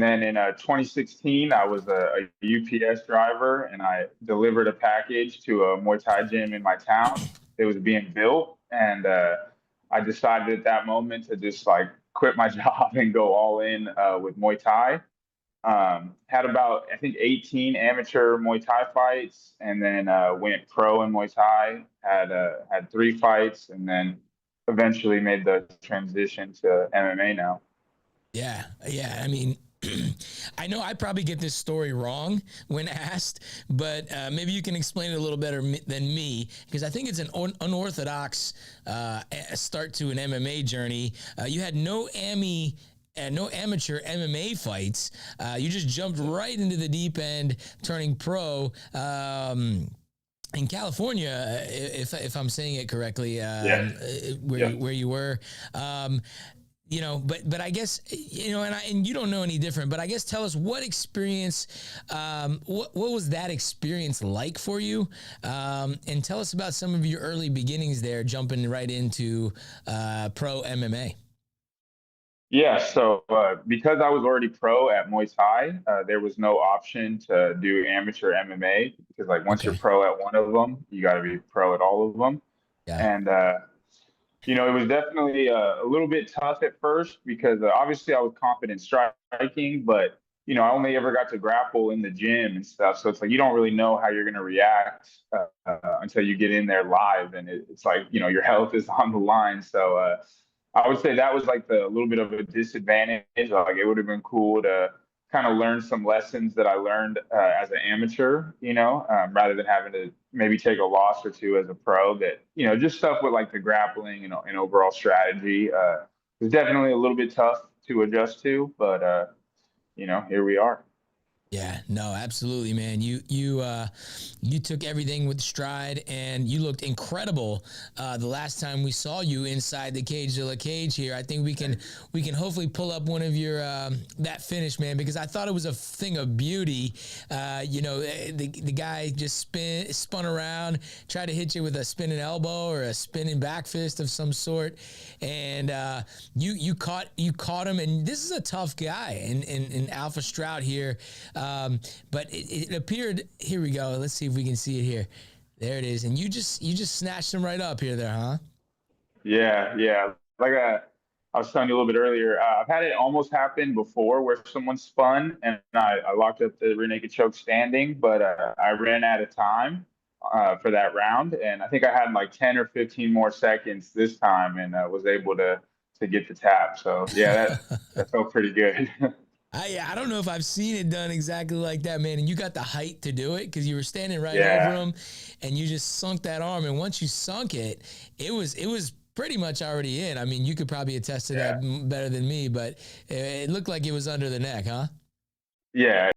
And then in 2016, I was a UPS driver, and I delivered a package to a Muay Thai gym in my town. It was being built, and I decided at that moment to just like quit my job and go all in with Muay Thai. Had about, I think, 18 amateur Muay Thai fights, and then went pro in Muay Thai. Had 3 fights, and then eventually made the transition to MMA now. Yeah, yeah. I mean, I know I probably get this story wrong when asked, but maybe you can explain it a little better than me, because I think it's an unorthodox start to an MMA journey. You had no no amateur MMA fights. You just jumped right into the deep end, turning pro. In California, if I'm saying it correctly, Yeah, yeah. where you were, but I guess, and you don't know any different, but I guess tell us what experience, what was that experience like for you? And tell us about some of your early beginnings there, jumping right into pro MMA. Yeah, so because I was already pro at Muay Thai, there was no option to do amateur MMA because, like, once you're Okay. pro at one of them, you got to be pro at all of them. Yeah. And it was definitely a little bit tough at first because obviously I was confident striking, but I only ever got to grapple in the gym and stuff. So it's like you don't really know how you're going to react until you get in there live, and it's like your health is on the line. So I would say that was like the little bit of a disadvantage. Like it would have been cool to kind of learn some lessons that I learned as an amateur, rather than having to maybe take a loss or two as a pro. That just stuff with like the grappling and overall strategy was definitely a little bit tough to adjust to, but here we are. Yeah, no, absolutely, man. You took everything with stride, and you looked incredible the last time we saw you inside the Cagezilla cage here. I think we can hopefully pull up one of your that finish, man, because I thought it was a thing of beauty. The guy just spun around, tried to hit you with a spinning elbow or a spinning back fist of some sort, and you caught him. And this is a tough guy, in Alpha Stroud here. But it appeared. Here we go. Let's see if we can see it here. There it is. And you just snatched him right up here, there, huh? Yeah, yeah. Like I was telling you a little bit earlier, I've had it almost happen before where someone spun and I locked up the rear naked choke standing, but I ran out of time for that round, and I think I had like 10 or 15 more seconds this time, and was able to get the tap. So yeah, that felt pretty good. I don't know if I've seen it done exactly like that, man. And you got the height to do it because you were standing right over Yeah, him, and you just sunk that arm. And once you sunk it, it was pretty much already in. I mean, you could probably attest to that yeah, better than me, but it looked like it was under the neck, huh? yeah.